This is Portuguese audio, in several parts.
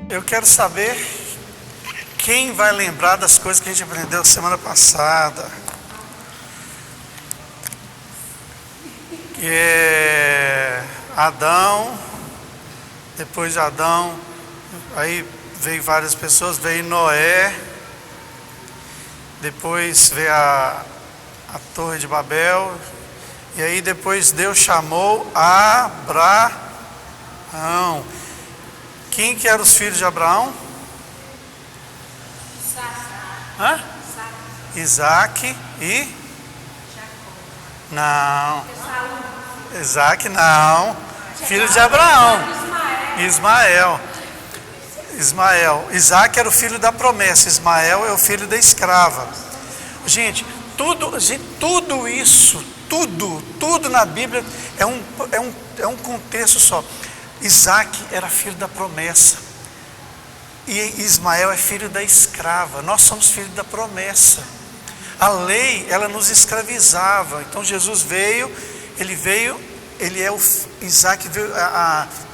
Eu quero saber quem vai lembrar das coisas que a gente aprendeu semana passada. Que é Adão, depois de Adão, aí veio várias pessoas, veio Noé, depois veio a Torre de Babel, e aí depois Deus chamou Abraão. Quem que eram os filhos de Abraão? Hã? Isaac e? Não. Isaac não. Filho de Abraão. Ismael. Isaac era o filho da promessa. Ismael é o filho da escrava. Gente, tudo isso, tudo na Bíblia é um contexto só. Isaac era filho da promessa e Ismael é filho da escrava. Nós somos filhos da promessa. A lei, ela nos escravizava. Então Jesus veio, ele é o Isaac, veio,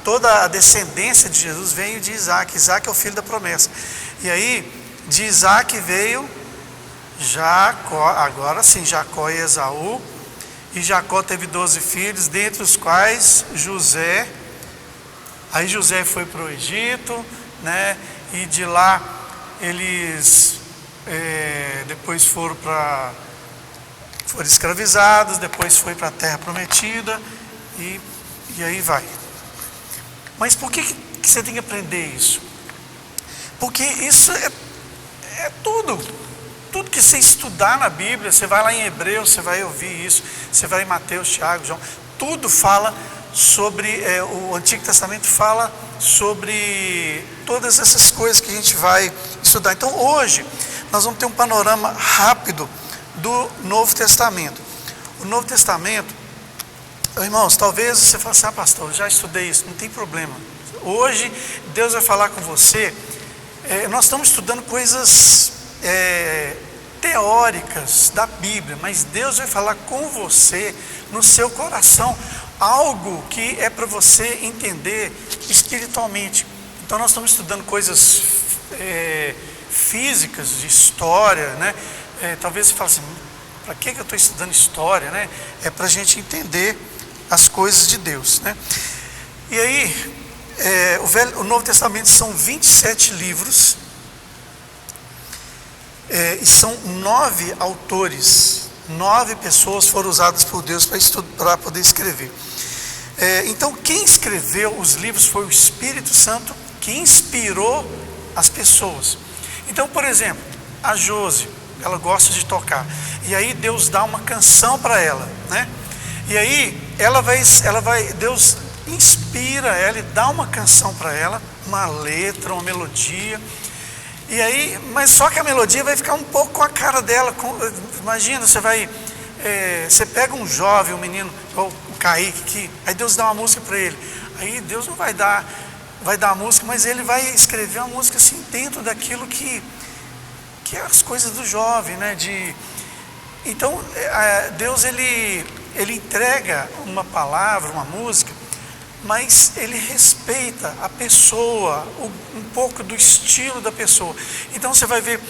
toda a descendência de Jesus veio de Isaac. Isaac é o filho da promessa. E aí, de Isaac veio Jacó, agora sim, Jacó e Esaú. E Jacó teve 12 filhos, dentre os quais José. Aí José foi para o Egito, né? E de lá eles depois foram escravizados, depois foi para a terra prometida e aí vai. Mas por que você tem que aprender isso? Porque isso é tudo que você estudar na Bíblia. Você vai lá em Hebreus, você vai ouvir isso, você vai em Mateus, Tiago, João, tudo fala sobre, o Antigo Testamento fala sobre todas essas coisas que a gente vai estudar. Então hoje nós vamos ter um panorama rápido do Novo Testamento. O Novo Testamento, irmãos, talvez você fale assim: pastor, eu já estudei isso. Não tem problema. Hoje Deus vai falar com você. Nós estamos estudando coisas teóricas da Bíblia, mas Deus vai falar com você no seu coração, algo que é para você entender espiritualmente. Então nós estamos estudando coisas físicas, de história, né? Talvez você fale assim: para que eu estou estudando história, né? É para a gente entender as coisas de Deus, né? E aí, o Novo Testamento são 27 livros, e são 9 autores, 9 pessoas foram usadas por Deus para poder escrever. Então quem escreveu os livros foi o Espírito Santo, que inspirou as pessoas. Então, por exemplo, a Josi, ela gosta de tocar, e aí Deus dá uma canção para ela, né? E aí Deus inspira ela e dá uma canção para ela, uma letra, uma melodia. E aí, mas só que a melodia vai ficar um pouco com a cara dela. Imagina, você pega um jovem, um menino, ou o Kaique, aí Deus dá uma música para ele. Aí Deus não vai dar a música, mas ele vai escrever uma música assim, dentro daquilo que é as coisas do jovem, né? Então, Deus ele entrega uma palavra, uma música, mas ele respeita a pessoa, um pouco do estilo da pessoa. Então você vai ver,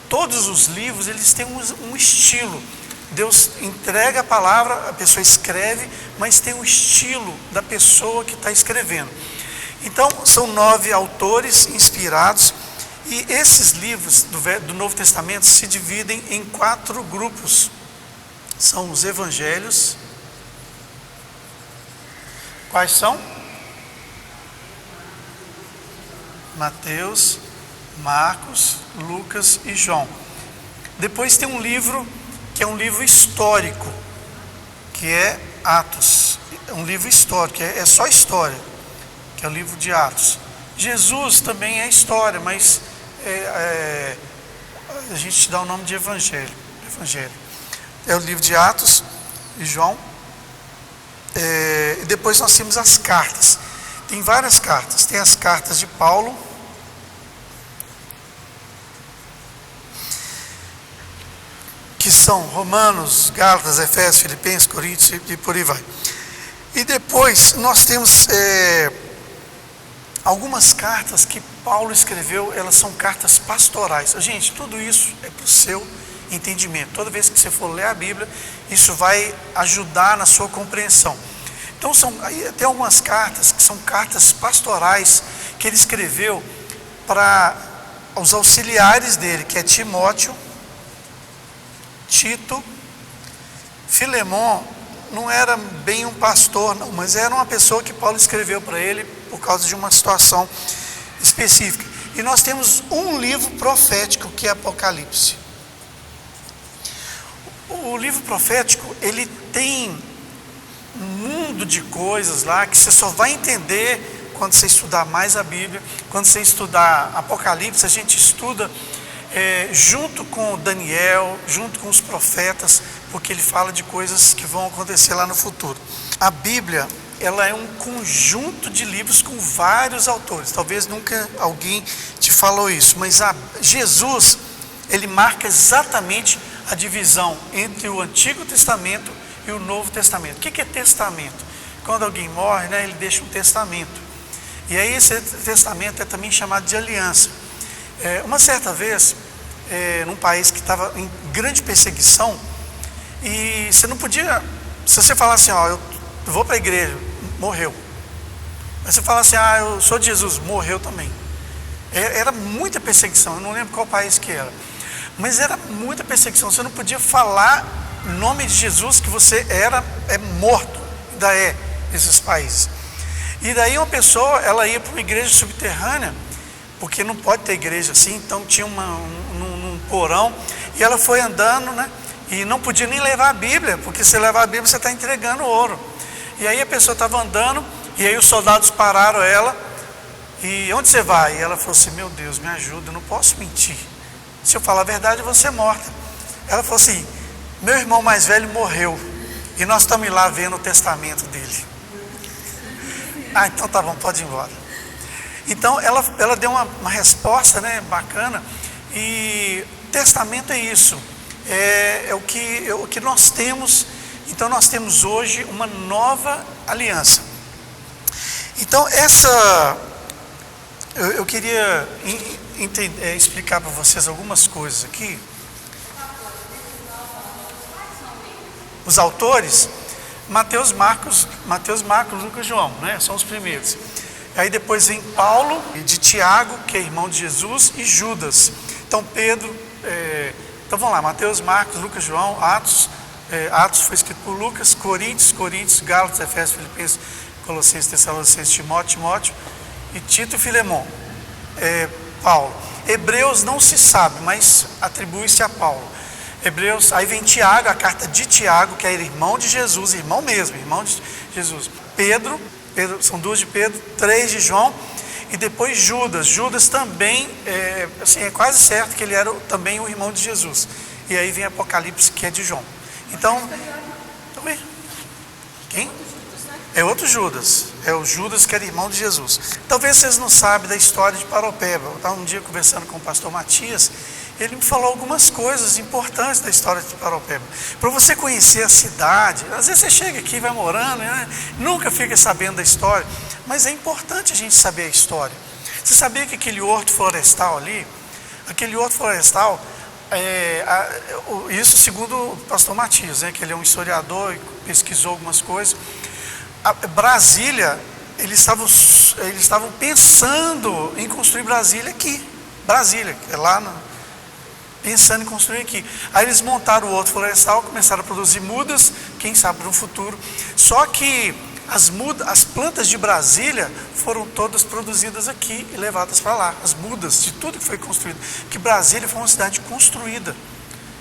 todos os livros, eles têm um estilo. Deus entrega a palavra, a pessoa escreve, mas tem um estilo da pessoa que está escrevendo. Então são 9 autores inspirados, e esses livros do Novo Testamento se dividem em 4 grupos. São os evangelhos. Quais são? Mateus, Marcos, Lucas e João. Depois tem um livro que é um livro histórico, que é Atos. É um livro histórico, é só história, que é o livro de Atos. Jesus também é história, mas a gente dá o nome de evangelho. É o livro de Atos e João. E depois nós temos as cartas. Tem várias cartas. Tem as cartas de Paulo, que são Romanos, Gálatas, Efésios, Filipenses, Coríntios e por aí vai. E depois nós temos Algumas cartas que Paulo escreveu, elas são cartas pastorais. Gente, tudo isso é para o seu entendimento. Toda vez que você for ler a Bíblia, isso vai ajudar na sua compreensão. Então, tem algumas cartas que são cartas pastorais que ele escreveu para os auxiliares dele, que é Timóteo, Tito. Filemon não era bem um pastor, não, mas era uma pessoa que Paulo escreveu para ele por causa de uma situação específica. E nós temos um livro profético, que é Apocalipse. O livro profético, ele tem um mundo de coisas lá que você só vai entender quando você estudar mais a Bíblia. Quando você estudar Apocalipse, a gente estuda junto com Daniel, junto com os profetas, porque ele fala de coisas que vão acontecer lá no futuro. A Bíblia, ela é um conjunto de livros com vários autores. Talvez nunca alguém te falou isso, mas Jesus, ele marca exatamente a divisão entre o Antigo Testamento e o Novo Testamento. O que é testamento? Quando alguém morre, né, ele deixa um testamento. E aí esse testamento é também chamado de aliança. Uma certa vez, num país que estava em grande perseguição, e você não podia, se você falasse assim, eu vou para a igreja, morreu. Mas você fala assim, eu sou de Jesus, morreu também. Era muita perseguição, eu não lembro qual país que era. Mas era muita perseguição, você não podia falar o nome de Jesus, que você é morto, ainda é, nesses países. E daí uma pessoa, ela ia para uma igreja subterrânea, porque não pode ter igreja assim, então tinha num porão, e ela foi andando, né, e não podia nem levar a Bíblia, porque se levar a Bíblia você está entregando ouro. E aí a pessoa estava andando, e aí os soldados pararam ela, e onde você vai? E ela falou assim, meu Deus, me ajuda, eu não posso mentir. Se eu falar a verdade, eu vou ser morta. Ela falou assim, meu irmão mais velho morreu, e nós estamos lá vendo o testamento dele. Então tá bom, pode ir embora. Então ela deu uma resposta, né, bacana. E testamento é isso, é o que nós temos. Então nós temos hoje uma nova aliança. Então eu queria explicar para vocês algumas coisas aqui. Os autores, Mateus, Marcos, Lucas e João, né? São os primeiros. Aí depois vem Paulo, de Tiago, que é irmão de Jesus, e Judas. Então Pedro, então vamos lá, Mateus, Marcos, Lucas, João, Atos foi escrito por Lucas, Coríntios, Gálatas, Efésios, Filipenses, Colossenses, Tessalonicenses, Timóteo, e Tito e Filemon. Paulo. Hebreus não se sabe, mas atribui-se a Paulo. Hebreus, aí vem Tiago, a carta de Tiago, que é irmão de Jesus, irmão mesmo, irmão de Jesus. Pedro, são 2 de Pedro, 3 de João, e depois Judas também, é quase certo que ele era também o irmão de Jesus. E aí vem Apocalipse, que é de João. Então, quem? É outro Judas, é o Judas que era irmão de Jesus. Talvez vocês não sabem da história de Paropeba. Eu estava um dia conversando com o pastor Matias, ele me falou algumas coisas importantes da história de Paropeba. Para você conhecer a cidade, às vezes você chega aqui e vai morando, né? Nunca fica sabendo da história, mas é importante a gente saber a história. Você sabia que aquele horto florestal ali, isso segundo o pastor Matias, né, que ele é um historiador e pesquisou algumas coisas. Brasília, eles estavam pensando em construir Brasília aqui. Brasília, que é lá pensando em construir aqui. Aí eles montaram o horto florestal, começaram a produzir mudas, quem sabe no futuro. Só que as plantas de Brasília foram todas produzidas aqui e levadas para lá. As mudas de tudo que foi construído. Porque Brasília foi uma cidade construída.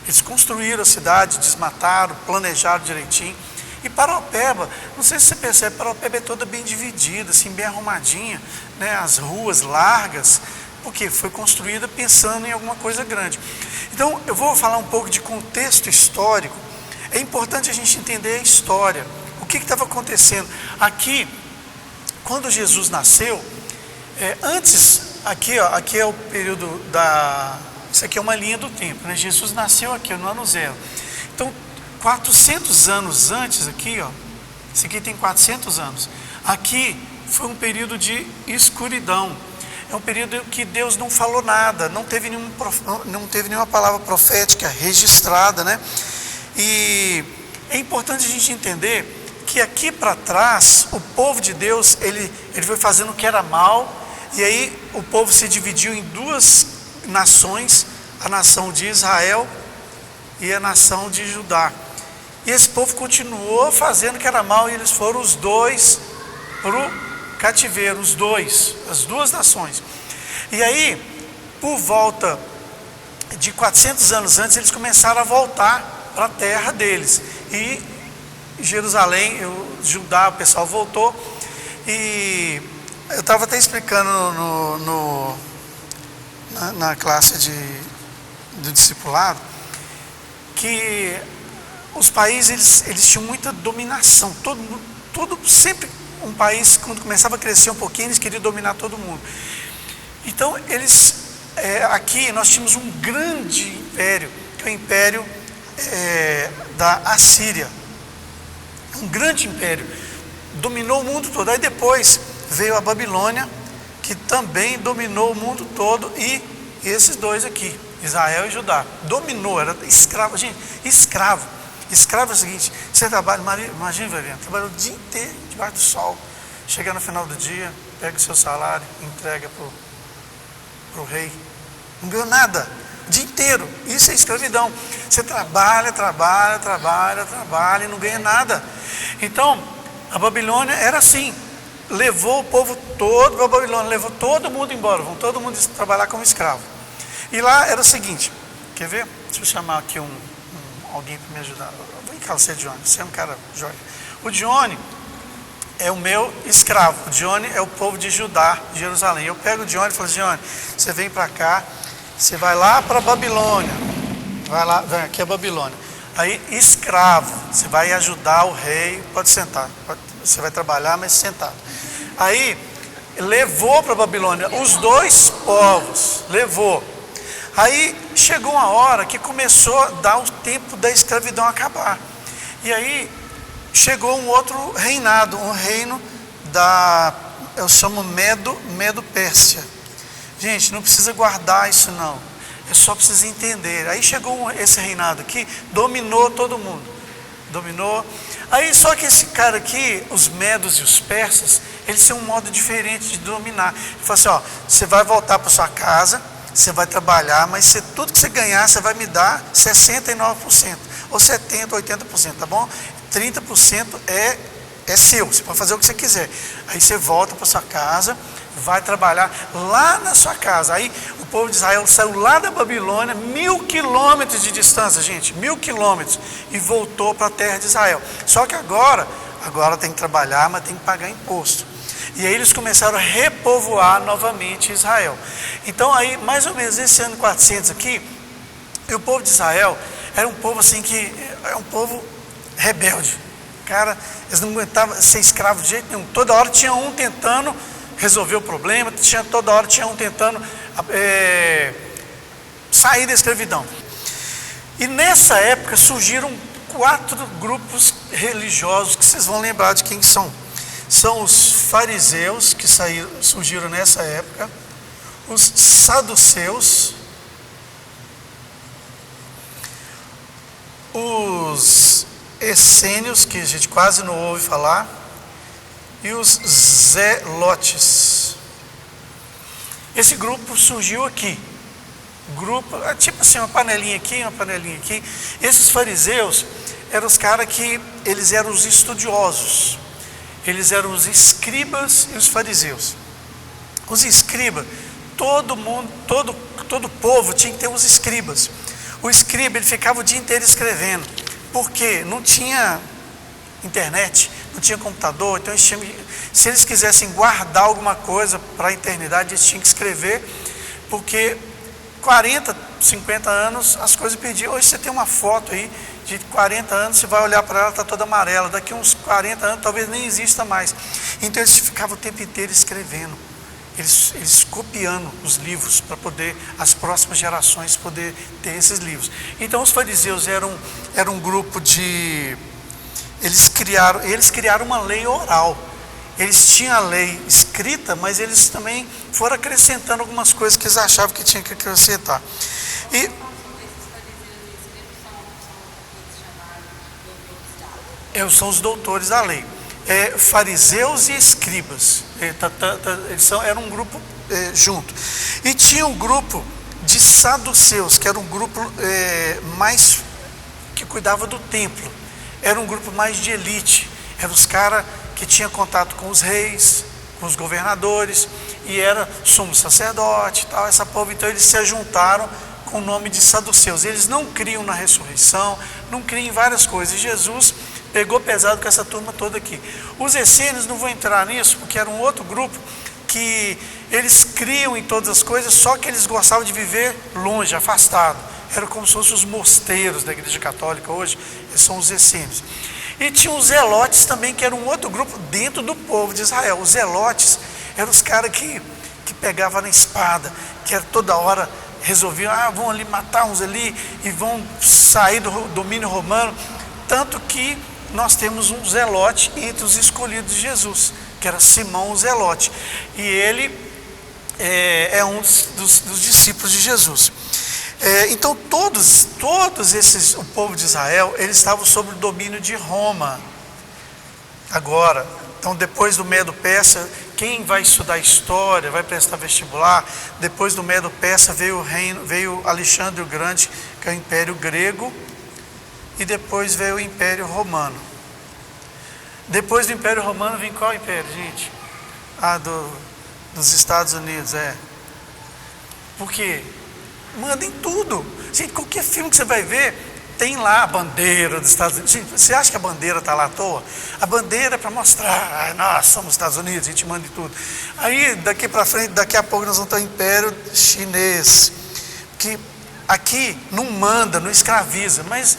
Eles construíram a cidade, desmataram, planejaram direitinho. E Paropeba, não sei se você percebe, Paropeba é toda bem dividida, assim, bem arrumadinha, né? As ruas largas, porque foi construída pensando em alguma coisa grande. Então, eu vou falar um pouco de contexto histórico. É importante a gente entender a história, o que estava acontecendo. Aqui, quando Jesus nasceu, aqui é o período isso aqui é uma linha do tempo, né? Jesus nasceu aqui, no ano 0. Então, 400 anos antes aqui, isso aqui tem 400 anos. Aqui foi um período de escuridão. É um período que Deus não falou nada, não teve nenhuma palavra profética registrada, né? E é importante a gente entender que aqui para trás, o povo de Deus, ele foi fazendo o que era mal, e aí o povo se dividiu em duas nações, a nação de Israel e a nação de Judá. E esse povo continuou fazendo o que era mal, e eles foram os dois para o cativeiro, as duas nações. E aí, por volta de 400 anos antes, eles começaram a voltar para a terra deles. E Jerusalém, Judá, o pessoal voltou. E eu estava até explicando na classe do discipulado, que os países eles tinham muita dominação. Todo sempre um país, quando começava a crescer um pouquinho, eles queriam dominar todo mundo. Então aqui nós tínhamos um grande império, que é o império da Assíria. Um grande império, dominou o mundo todo. Aí depois veio a Babilônia, que também dominou o mundo todo, e esses dois aqui, Israel e Judá, dominou, era escravo. Gente, escravo é o seguinte: você trabalha, imagina, Viviane, trabalha o dia inteiro debaixo do sol, chega no final do dia, pega o seu salário, entrega para o rei, não ganhou nada, o dia inteiro. Isso é escravidão. Você trabalha e não ganha nada. Então a Babilônia era assim, levou o povo todo para a Babilônia, levou todo mundo embora, vão todo mundo trabalhar como escravo. E lá era o seguinte, quer ver? Deixa eu chamar aqui alguém para me ajudar. Vem cá, você, Johnny, você é um cara joia. O Johnny é o meu escravo. O Johnny é o povo de Judá, de Jerusalém. Eu pego o Johnny e falo: Johnny, você vem para cá, você vai lá para a Babilônia, vem aqui a Babilônia. Aí, escravo, você vai ajudar o rei, pode sentar, você vai trabalhar, mas sentado. Aí, levou para a Babilônia os dois povos, levou. Aí, chegou uma hora que começou a dar o tempo da escravidão acabar. E aí, chegou um outro reinado, um reino eu chamo Medo-Pérsia. Gente, não precisa guardar isso não, é só precisa entender. Aí chegou esse reinado aqui, dominou todo mundo, dominou. Aí só que esse cara aqui, os medos e os persas, eles têm um modo diferente de dominar. Ele fala assim: ó, você vai voltar para sua casa, você vai trabalhar, mas tudo que você ganhar, você vai me dar 69%, ou 70%, 80%, tá bom? 30% é seu, você pode fazer o que você quiser. Aí você volta para sua casa, vai trabalhar lá na sua casa. Aí o povo de Israel saiu lá da Babilônia, 1000 quilômetros de distância, gente, 1000 quilômetros, e voltou para a terra de Israel. Só que agora tem que trabalhar, mas tem que pagar imposto. E aí eles começaram a repovoar novamente Israel. Então aí, mais ou menos nesse ano 400 aqui, o povo de Israel era um povo assim que é um povo rebelde. Cara, eles não aguentavam ser escravo de jeito nenhum. Toda hora tinha um tentando resolver o problema, toda hora tinha um tentando sair da escravidão. E nessa época surgiram 4 grupos religiosos que vocês vão lembrar de quem são. São os fariseus, que surgiram nessa época, os saduceus, os essênios, que a gente quase não ouve falar, e os zelotes. Esse grupo surgiu aqui. Grupo, tipo assim, uma panelinha aqui, uma panelinha aqui. Esses fariseus eram os caras que eles eram os estudiosos. Eles eram os escribas e os fariseus. Os escribas, todo mundo, todo povo tinha que ter os escribas. O escriba, ele ficava o dia inteiro escrevendo, porque não tinha internet, não tinha computador. Então se eles quisessem guardar alguma coisa para a eternidade, eles tinham que escrever, porque 40, 50 anos as coisas perdiam. Hoje você tem uma foto aí de 40 anos, você vai olhar para ela, está toda amarela. Daqui uns 40 anos talvez nem exista mais. Então eles ficavam o tempo inteiro escrevendo, eles copiando os livros para poder as próximas gerações poder ter esses livros. Então os fariseus eram um grupo de... Eles criaram uma lei oral. eles tinham a lei escrita, mas eles também foram acrescentando algumas coisas que eles achavam que tinha que acrescentar. E são os doutores da lei, fariseus e escribas, eram um grupo junto. E tinha um grupo de saduceus, que era um grupo mais que cuidava do templo, era um grupo mais de elite, eram os caras que tinham contato com os reis, com os governadores, e era sumo sacerdote, tal, essa povo. Então eles se ajuntaram com o nome de saduceus. Eles não criam na ressurreição, não criam em várias coisas. E Jesus pegou pesado com essa turma toda aqui. Os essênios não vão entrar nisso, porque era um outro grupo que eles criam em todas as coisas, só que eles gostavam de viver longe, afastado. Era como se fossem os mosteiros da Igreja Católica hoje, eles são os essênios. E tinha os zelotes também, que era um outro grupo dentro do povo de Israel. Os zelotes eram os caras que pegavam na espada, que era toda hora resolviam, vão ali matar uns ali e vão sair do domínio romano. Tanto que nós temos um zelote entre os escolhidos de Jesus, que era Simão o Zelote, e ele é um dos discípulos de Jesus. Então todos esses, o povo de Israel, eles estavam sob o domínio de Roma. Agora, então depois do Medo-Persa, quem vai estudar história, vai prestar vestibular, depois do Medo-Persa veio Alexandre o Grande, que é o Império Grego, e depois veio o Império Romano. Depois do Império Romano vem qual império, gente? Dos Estados Unidos, Por quê? Manda em tudo. Gente, qualquer filme que você vai ver, tem lá a bandeira dos Estados Unidos. Gente, você acha que a bandeira está lá à toa? A bandeira é para mostrar, nós somos os Estados Unidos, a gente manda em tudo. Aí, daqui para frente, daqui a pouco nós vamos ter o Império Chinês, que aqui não manda, não escraviza, mas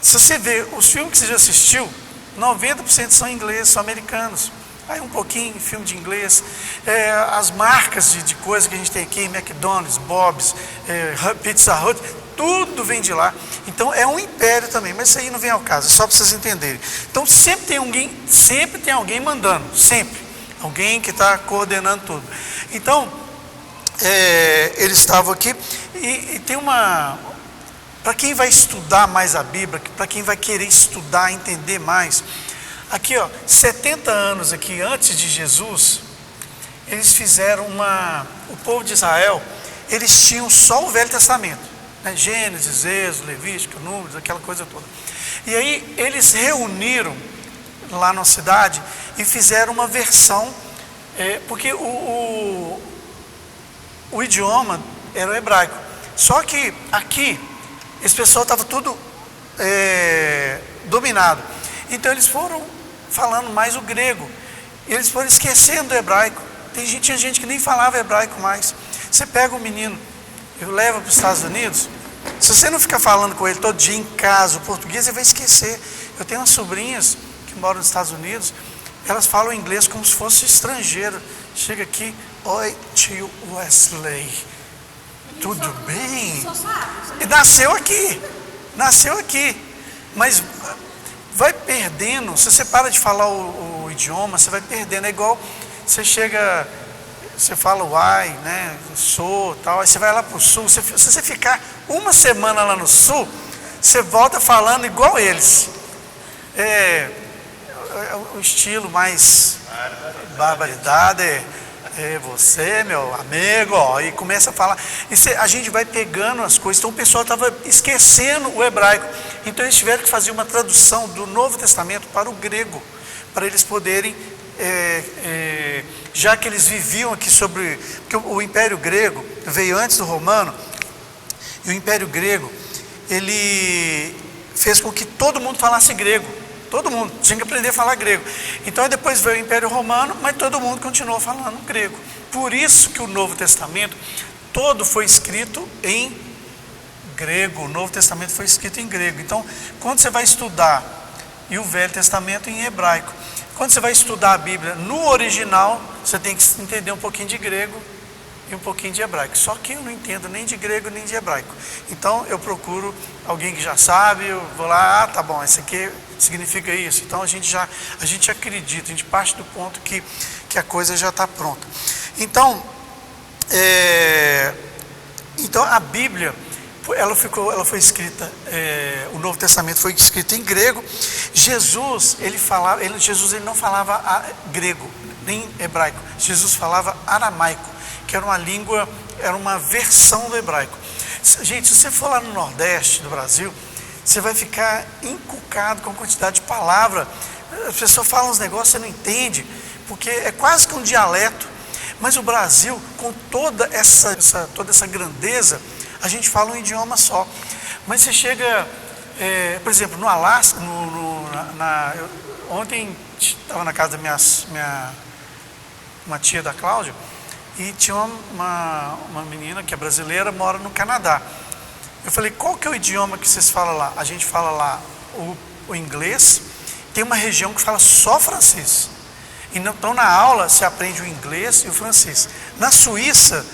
se você ver os filmes que você já assistiu, 90% são ingleses, são americanos. Aí um pouquinho filme de inglês, as marcas de coisa que a gente tem aqui, McDonald's, Bob's, Pizza Hut, tudo vem de lá. Então é um império também, mas isso aí não vem ao caso, é só para vocês entenderem. Então sempre tem alguém mandando, sempre. Alguém que está coordenando tudo. Então, eles estavam aqui, e tem para quem vai estudar mais a Bíblia, para quem vai querer estudar, entender mais, aqui 70 anos aqui antes de Jesus, eles fizeram o povo de Israel, eles tinham só o Velho Testamento, né? Gênesis, Êxodo, Levítico, Números, aquela coisa toda. E aí eles reuniram lá na cidade e fizeram uma versão, porque o idioma era o hebraico. Só que aqui, esse pessoal estava tudo dominado. Então eles foram falando mais o grego. E eles foram esquecendo o hebraico. Tinha gente que nem falava hebraico mais. Você pega um menino e o leva para os Estados Unidos, se você não ficar falando com ele todo dia em casa o português, ele vai esquecer. Eu tenho umas sobrinhas que moram nos Estados Unidos, elas falam inglês como se fosse estrangeiro. Chega aqui, oi tio Wesley, tudo bem? E nasceu aqui, mas vai perdendo. Se você para de falar o idioma, você vai perdendo. É igual você chega, você fala uai, né, sou, tal, aí você vai lá para o sul, se você ficar uma semana lá no sul, você volta falando igual eles. O estilo mais barbaridade, você, meu amigo, e começa a falar, a gente vai pegando as coisas. Então o pessoal estava esquecendo o hebraico, então eles tiveram que fazer uma tradução do Novo Testamento para o grego, para eles poderem, já que eles viviam aqui porque o Império Grego veio antes do Romano, e o Império Grego, ele fez com que todo mundo falasse grego. Todo mundo tinha que aprender a falar grego. Então depois veio o Império Romano, mas todo mundo continuou falando grego. Por isso que o Novo Testamento todo foi escrito em grego. O Novo Testamento foi escrito em grego. Então, quando você vai estudar, e o Velho Testamento em hebraico, quando você vai estudar a Bíblia no original, você tem que entender um pouquinho de grego e um pouquinho de hebraico. Só que eu não entendo nem de grego nem de hebraico. Então eu procuro alguém que já sabe, eu vou lá, tá bom, isso aqui significa isso. Então a gente acredita, a gente parte do ponto que a coisa já está pronta. Então, a Bíblia, ela foi escrita, o Novo Testamento foi escrito em grego. Jesus não falava grego, nem hebraico. Jesus falava aramaico, que era uma língua, era uma versão do hebraico. Gente, se você for lá no Nordeste do Brasil, você vai ficar encucado com a quantidade de palavras. As pessoas falam uns negócios, você não entende, porque é quase que um dialeto. Mas o Brasil, com toda essa grandeza, a gente fala um idioma só. Mas você chega, por exemplo, no Alasca, ontem estava na casa da uma tia da Cláudia, e tinha uma menina que é brasileira, mora no Canadá. Eu falei, qual que é o idioma que vocês falam lá? A gente fala lá o inglês, tem uma região que fala só francês. Então na aula você aprende o inglês e o francês. Na Suíça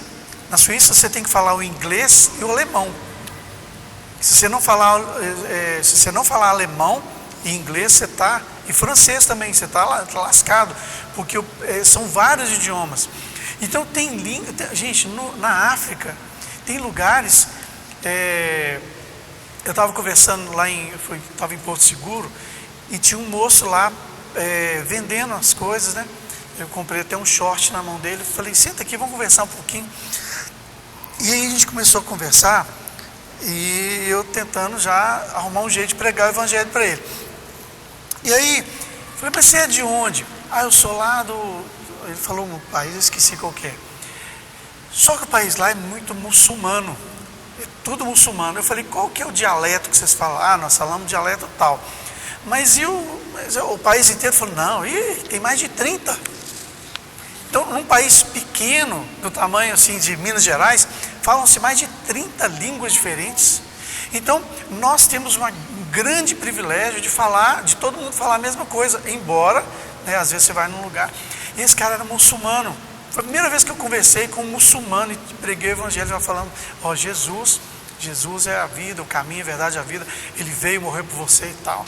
você tem que falar o inglês e o alemão. Se você não falar alemão e inglês, e francês também, você está lascado, porque são vários idiomas. Então tem língua, gente, na África, tem lugares, eu estava conversando lá estava em Porto Seguro, e tinha um moço lá, vendendo as coisas, né? Eu comprei até um short na mão dele, falei, senta aqui, vamos conversar um pouquinho. E aí a gente começou a conversar, e eu tentando já arrumar um jeito de pregar o evangelho para ele. E aí, falei, mas você é de onde? Eu sou lá ele falou um país, eu esqueci qual que é. Só que o país lá é muito muçulmano, é tudo muçulmano. Eu falei, qual que é o dialeto que vocês falam? Nós falamos dialeto tal. Mas o país inteiro falou, não, tem mais de 30. Então, num país pequeno, do tamanho assim de Minas Gerais, falam-se mais de 30 línguas diferentes. Então, nós temos um grande privilégio de todo mundo falar a mesma coisa, embora, né, às vezes você vai num lugar, e esse cara era muçulmano. Foi a primeira vez que eu conversei com um muçulmano e preguei o evangelho, já falando, Jesus é a vida, o caminho, a verdade, a vida, ele veio morrer por você e tal.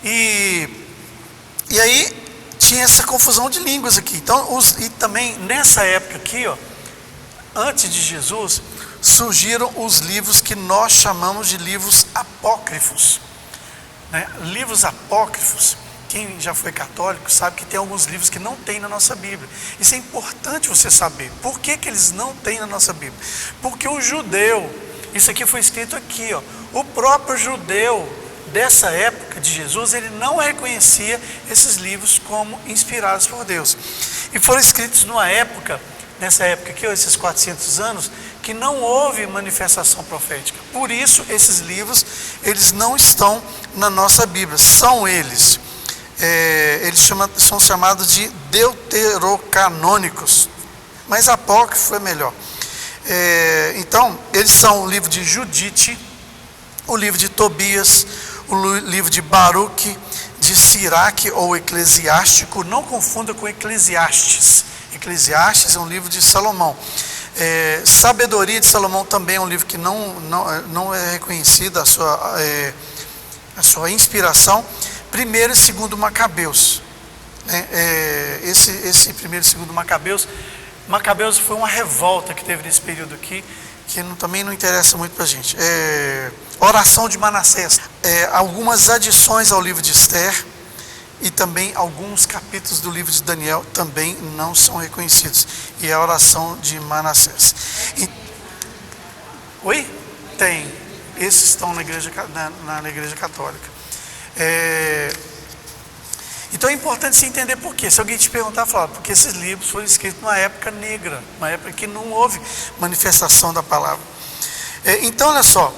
E aí tinha essa confusão de línguas aqui. Então, e também nessa época aqui, antes de Jesus, surgiram os livros que nós chamamos de livros apócrifos, né? Livros apócrifos, quem já foi católico sabe que tem alguns livros que não tem na nossa Bíblia. Isso é importante você saber. Por que eles não têm na nossa Bíblia? Porque o judeu, isso aqui foi escrito aqui, o próprio judeu dessa época de Jesus, ele não reconhecia esses livros como inspirados por Deus. E foram escritos nessa época aqui, esses 400 anos, que não houve manifestação profética. Por isso, esses livros, eles não estão na nossa Bíblia. São eles são chamados de deuterocanônicos, mas apócrifo é melhor. Então, eles são o livro de Judite, o livro de Tobias, o livro de Baruque, de Siraque ou Eclesiástico. Não confunda com Eclesiastes. Eclesiastes é um livro de Salomão. Sabedoria de Salomão também é um livro que não é reconhecida a sua inspiração. Primeiro e segundo Macabeus, né? Esse primeiro e segundo Macabeus foi uma revolta que teve nesse período aqui, que também não interessa muito para a gente. Oração de Manassés, algumas adições ao livro de Esther, e também alguns capítulos do livro de Daniel também não são reconhecidos, e é a oração de Manassés. Oi? Tem, esses estão na igreja católica. Então é importante se entender por quê. Se alguém te perguntar, fala, porque esses livros foram escritos numa época negra, uma época que não houve manifestação da palavra. Então olha só.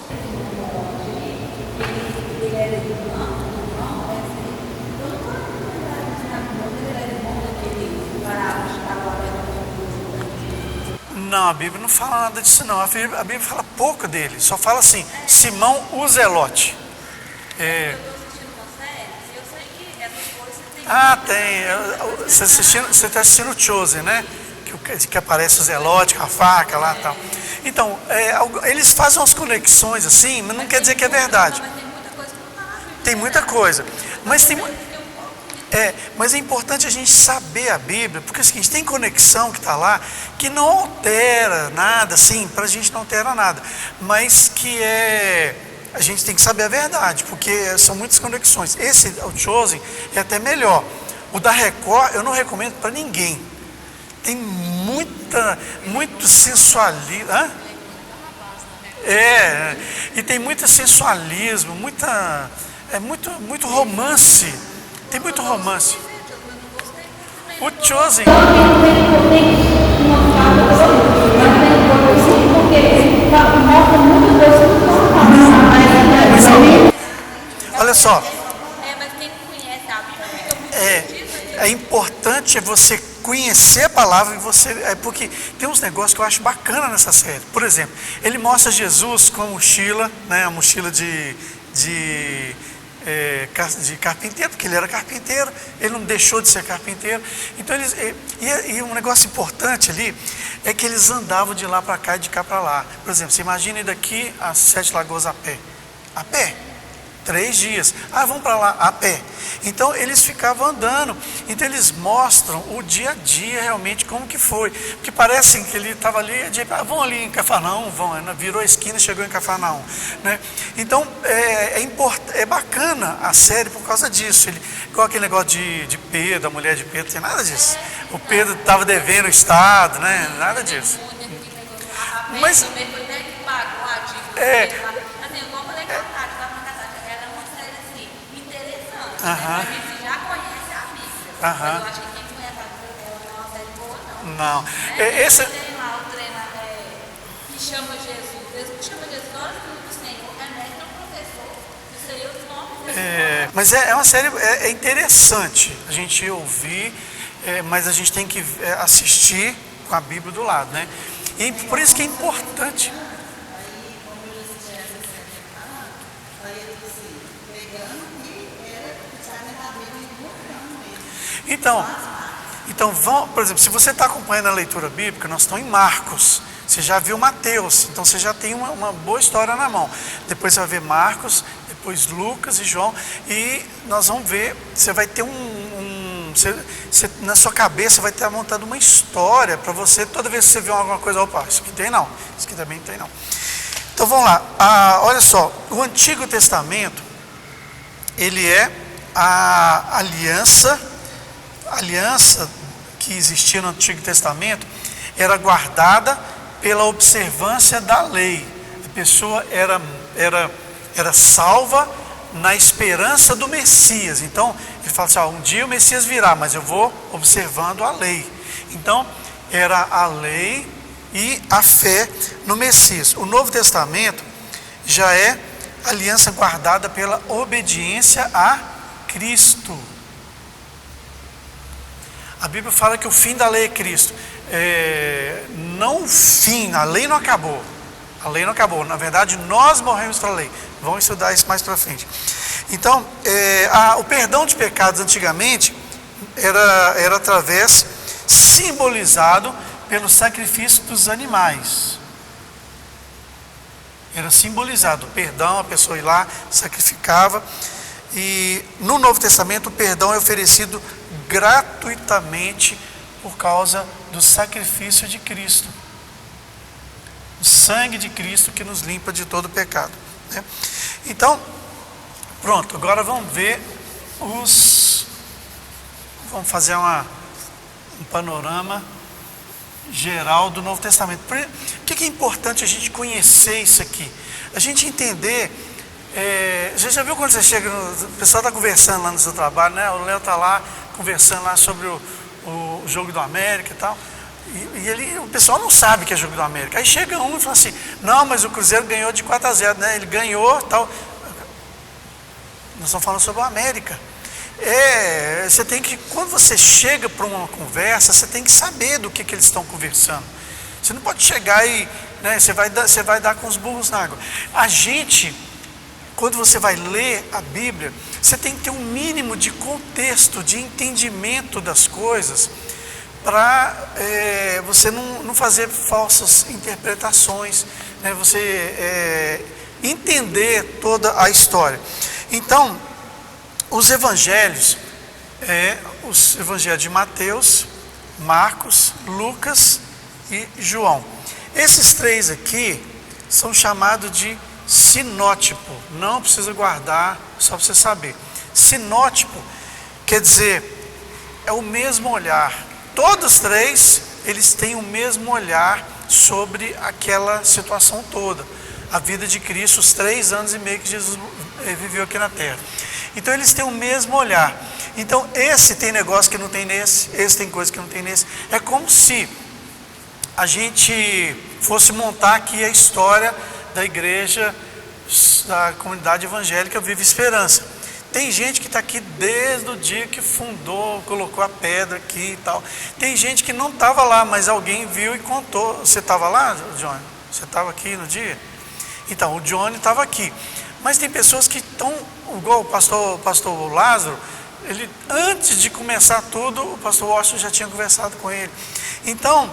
Não, a Bíblia não fala nada disso não. A Bíblia fala pouco dele, só fala assim, Simão o Zelote. Tem. Você está assistindo o Chosen, né? Que o que aparece o Zelote com a faca lá e tal. Então, eles fazem umas conexões assim, mas não quer dizer que é verdade. Tem muita coisa. Mas é importante a gente saber a Bíblia, porque é o seguinte, tem conexão que está lá, que não altera nada, sim, para a gente não altera nada, mas que a gente tem que saber a verdade, porque são muitas conexões. Esse, o Chosen, é até melhor. O da Record, eu não recomendo para ninguém. Tem muito sensualismo. E tem muito sensualismo, muito romance. Tem muito romance. O Chosen. Olha só. É importante você conhecer a palavra e porque tem uns negócios que eu acho bacana nessa série. Por exemplo, ele mostra Jesus com a mochila, né, a mochila de carpinteiro, porque ele era carpinteiro, ele não deixou de ser carpinteiro. Então e um negócio importante ali é que eles andavam de lá para cá e de cá para lá. Por exemplo, você imagina ir daqui a 7 Lagoas a pé, 3 dias. Vamos para lá a pé. Então eles ficavam andando. Então eles mostram o dia a dia realmente como que foi. Porque parece que ele estava ali, vão ali em Cafarnaum, virou a esquina e chegou em Cafarnaum, né? Então é bacana a série por causa disso. Igual aquele negócio de Pedro, a mulher de Pedro, não tem nada disso. O Pedro estava devendo o Estado, né? Nada disso. Mas a gente já conhece a Bíblia. Eu acho que quem conhece a Bíblia não é uma série boa, não. Não. Tem lá o treinador que chama Jesus. Jesus chama Jesus na hora do Senhor, mestre, um professor. Isso aí os nomes. Mas é uma série interessante a gente ouvir, mas a gente tem que assistir com a Bíblia do lado, né? E por isso que é importante. Então, por exemplo, se você está acompanhando a leitura bíblica, nós estamos em Marcos. Você já viu Mateus, então você já tem uma boa história na mão. Depois você vai ver Marcos, depois Lucas e João, e nós vamos ver, você vai ter na sua cabeça vai ter montado uma história para você, toda vez que você vê alguma coisa, opa, isso aqui tem não, isso aqui também tem não. Então vamos lá, olha só, o Antigo Testamento, ele é a aliança que existia no Antigo Testamento era guardada pela observância da lei. A pessoa era salva na esperança do Messias. Então, ele fala assim, um dia o Messias virá, mas eu vou observando a lei. Então, era a lei e a fé no Messias. O Novo Testamento já é aliança guardada pela obediência a Cristo. A Bíblia fala que o fim da lei é Cristo. Não o fim, a lei não acabou. A lei não acabou. Na verdade, nós morremos para a lei. Vamos estudar isso mais para frente. Então, o perdão de pecados antigamente era através, simbolizado pelo sacrifício dos animais. Era simbolizado. O perdão, a pessoa ia lá, sacrificava. E no Novo Testamento o perdão é oferecido gratuitamente por causa do sacrifício de Cristo. O sangue de Cristo que nos limpa de todo pecado, né? Então, pronto, agora vamos ver vamos fazer um panorama geral do Novo Testamento. Por que é importante a gente conhecer isso aqui? A gente entender. Você já viu quando você chega, o pessoal está conversando lá no seu trabalho, né? O Léo está lá conversando lá sobre o jogo do América e tal, e o pessoal não sabe que é jogo do América. Aí chega um e fala assim, não, mas o Cruzeiro ganhou de 4-0, né? Ele ganhou tal. Nós estamos falando sobre o América. Você tem que, quando você chega para uma conversa, você tem que saber do que eles estão conversando. Você não pode chegar e, né, você vai dar com os burros na água. Quando você vai ler a Bíblia, você tem que ter um mínimo de contexto, de entendimento das coisas, para você não fazer falsas interpretações, né? Você entender toda a história. Então, os evangelhos de Mateus, Marcos, Lucas e João. Esses três aqui são chamados de sinótipo. Não precisa guardar, só para você saber. Sinótipo quer dizer, é o mesmo olhar. Todos três, eles têm o mesmo olhar sobre aquela situação toda. A vida de Cristo, os 3 anos e meio que Jesus viveu aqui na terra. Então eles têm o mesmo olhar. Então esse tem negócio que não tem nesse, esse tem coisa que não tem nesse. É como se a gente fosse montar aqui a história da igreja, da comunidade evangélica Viva Esperança. Tem gente que está aqui desde o dia que fundou, colocou a pedra aqui e tal. Tem gente que não estava lá, mas alguém viu e contou. Você estava lá, Johnny? Você estava aqui no dia? Então, o Johnny estava aqui. Mas tem pessoas que estão, igual o pastor Lázaro, ele, antes de começar tudo, o pastor Washington já tinha conversado com ele. Então,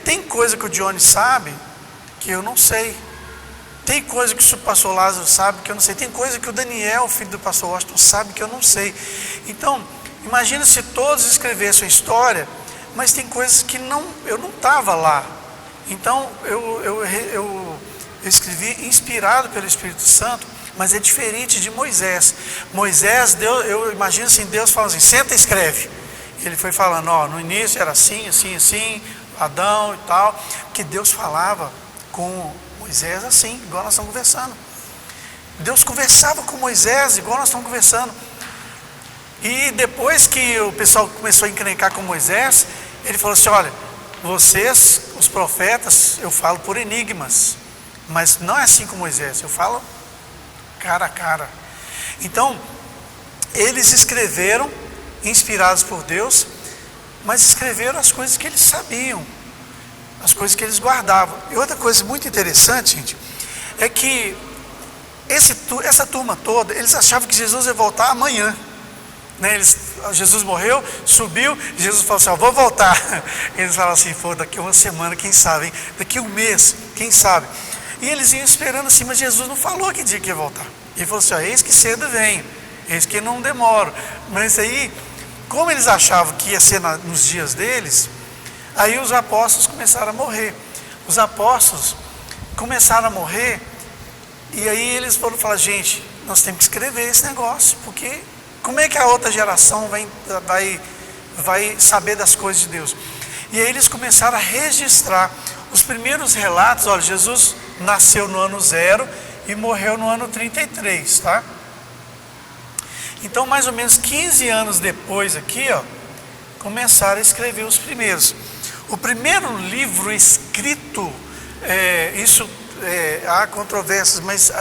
tem coisa que o Johnny sabe que eu não sei. Tem coisa que o pastor Lázaro sabe que eu não sei. Tem coisa que o Daniel, filho do pastor Washington, sabe que eu não sei. Então, imagina se todos escrevessem a história, mas tem coisas que eu não estava lá. Então, eu escrevi inspirado pelo Espírito Santo, mas é diferente de Moisés. Moisés, eu imagino assim, Deus fala assim, senta e escreve. Ele foi falando, no início era assim, assim, assim, Adão e tal, que Deus falava com Moisés assim, igual nós estamos conversando. Deus conversava com Moisés, igual nós estamos conversando. E depois que o pessoal começou a encrencar com Moisés, ele falou assim, olha, vocês, os profetas, eu falo por enigmas, mas não é assim com Moisés, eu falo cara a cara. Então, eles escreveram, inspirados por Deus, mas escreveram as coisas que eles sabiam, as coisas que eles guardavam. E outra coisa muito interessante, gente, é que essa turma toda, eles achavam que Jesus ia voltar amanhã, né? Jesus morreu, subiu, Jesus falou assim, vou voltar. Eles falaram assim, daqui a uma semana, quem sabe, hein? Daqui a um mês, quem sabe. E eles iam esperando assim, mas Jesus não falou que dia que ia voltar. Ele falou assim, eis que cedo venho, eis que não demoro. Mas aí, como eles achavam que ia ser nos dias deles, aí os apóstolos começaram a morrer. Os apóstolos começaram a morrer, e aí eles foram falar, gente, nós temos que escrever esse negócio, porque como é que a outra geração vai saber das coisas de Deus? E aí eles começaram a registrar os primeiros relatos. Olha, Jesus nasceu no ano 0 e morreu no ano 33, tá? Então, mais ou menos 15 anos depois aqui, começaram a escrever os primeiros. O primeiro livro escrito, há controvérsias, mas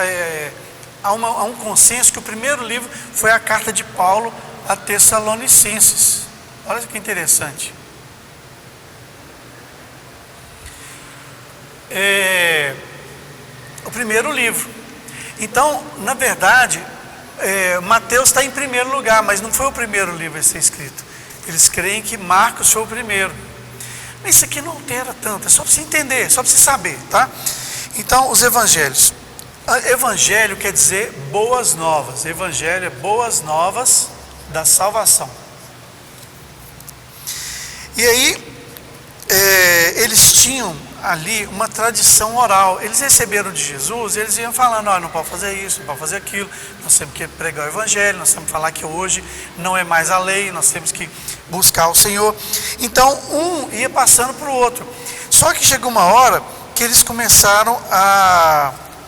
há um consenso que o primeiro livro foi a carta de Paulo a Tessalonicenses. Olha que interessante. O primeiro livro. Então, na verdade, Mateus está em primeiro lugar, mas não foi o primeiro livro a ser escrito. Eles creem que Marcos foi o primeiro. Mas isso aqui não altera tanto, é só para você entender, só para você saber, tá? Então, os evangelhos. Evangelho quer dizer boas novas. Evangelho é boas novas da salvação. E aí, eles tinham ali uma tradição oral. Eles receberam de Jesus, eles iam falando, não pode fazer isso, não pode fazer aquilo, nós temos que pregar o evangelho, nós temos que falar que hoje não é mais a lei, nós temos que buscar o Senhor. Então um ia passando para o outro. Só que chegou uma hora que eles começaram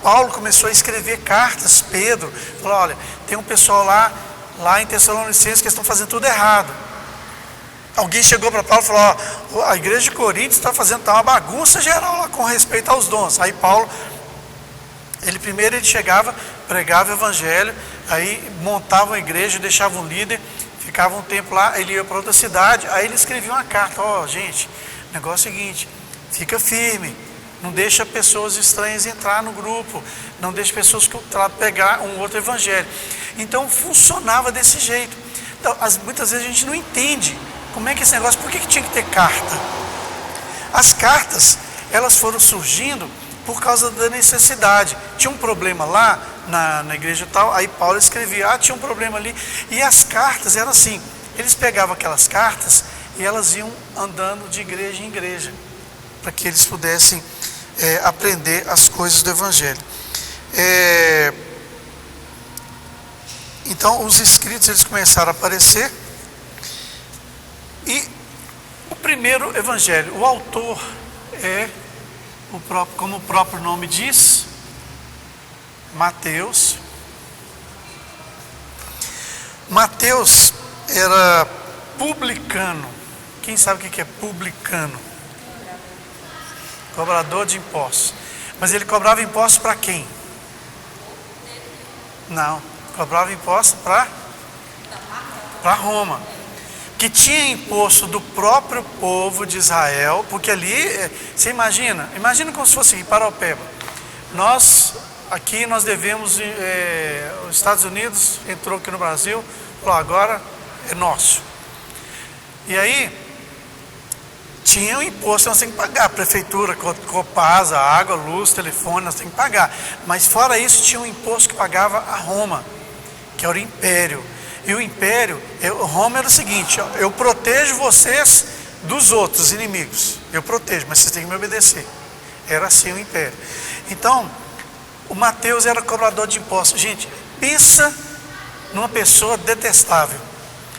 Paulo começou a escrever cartas, Pedro falou, olha, tem um pessoal lá em Tessalonicenses que estão fazendo tudo errado. Alguém chegou para Paulo e falou, a igreja de Corinto está fazendo uma bagunça geral lá com respeito aos dons. Aí Paulo, primeiro ele chegava, pregava o evangelho, aí montava uma igreja, deixava um líder, ficava um tempo lá, ele ia para outra cidade, aí ele escrevia uma carta, gente, o negócio é o seguinte, fica firme, não deixa pessoas estranhas entrar no grupo, não deixa pessoas pegar um outro evangelho. Então funcionava desse jeito. Então, muitas vezes a gente não entende como é que esse negócio, por que tinha que ter carta? As cartas, elas foram surgindo por causa da necessidade. Tinha um problema lá na igreja tal, aí Paulo escrevia, tinha um problema ali. E as cartas eram assim, eles pegavam aquelas cartas e elas iam andando de igreja em igreja, para que eles pudessem aprender as coisas do Evangelho. Então os escritos eles começaram a aparecer, e o primeiro Evangelho, o autor é como o próprio nome diz, Mateus. Mateus era publicano. Quem sabe o que é publicano? Cobrador de impostos. Mas ele cobrava impostos para quem? Não, cobrava impostos para Roma, que tinha imposto do próprio povo de Israel, porque ali, você imagina como se fosse Paraupeba. Nós devemos, os Estados Unidos entrou aqui no Brasil, falou, agora é nosso. E aí, tinha um imposto, nós temos que pagar, a prefeitura, Copasa, água, luz, telefone, nós temos que pagar. Mas fora isso, tinha um imposto que pagava a Roma, que era o Império. E o Império, Roma era o seguinte, eu protejo vocês dos outros inimigos, eu protejo, mas vocês têm que me obedecer. Era assim o Império. Então, o Mateus era cobrador de impostos. Gente, pensa numa pessoa detestável.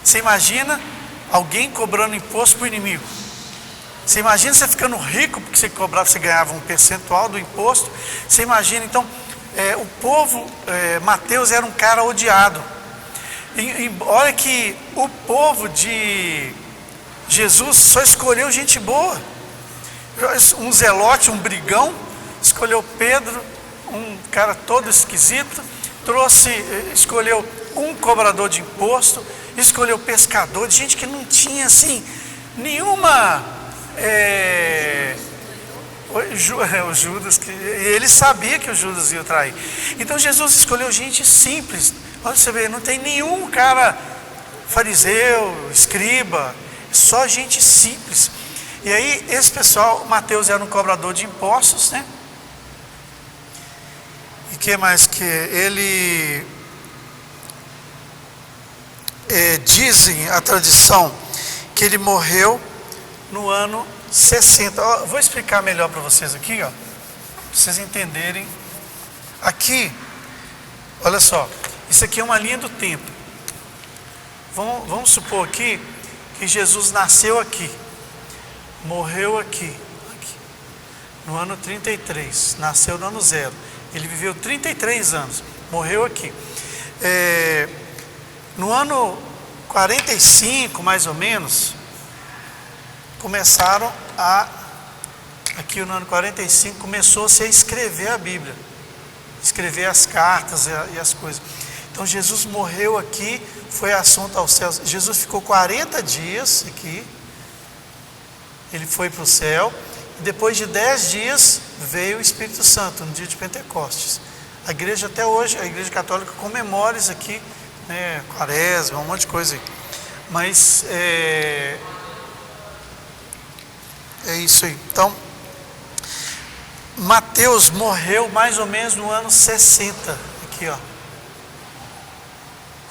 Você imagina alguém cobrando imposto para o inimigo? Você imagina você ficando rico porque você ganhava um percentual do imposto? Você imagina, então, o povo, Mateus era um cara odiado. Olha que o povo de Jesus só escolheu gente boa. Um zelote, um brigão, escolheu Pedro, um cara todo esquisito, escolheu um cobrador de imposto, escolheu pescador, de gente que não tinha assim nenhuma. O Judas, ele sabia que o Judas ia trair. Então Jesus escolheu gente simples. Olha, você vê, não tem nenhum cara fariseu, escriba, só gente simples. E aí, esse pessoal, Mateus era um cobrador de impostos, né? E que mais que ele... dizem a tradição que ele morreu no ano 60. Vou explicar melhor para vocês aqui, para vocês entenderem. Aqui, olha só, isso aqui é uma linha do tempo. Vamos supor aqui que Jesus nasceu aqui, morreu aqui, no ano 33, nasceu no ano 0. Ele viveu 33 anos, morreu aqui. No ano 45, mais ou menos, começaram aqui no ano 45, começou-se a escrever a Bíblia, escrever as cartas e as coisas. Então Jesus morreu aqui, foi assunto aos céus. Jesus ficou 40 dias aqui, ele foi para o céu, e depois de 10 dias veio o Espírito Santo, no dia de Pentecostes. A igreja até hoje, a igreja católica comemora isso aqui, né, Quaresma, um monte de coisa aí. Mas é isso aí. Então, Mateus morreu mais ou menos no ano 60, aqui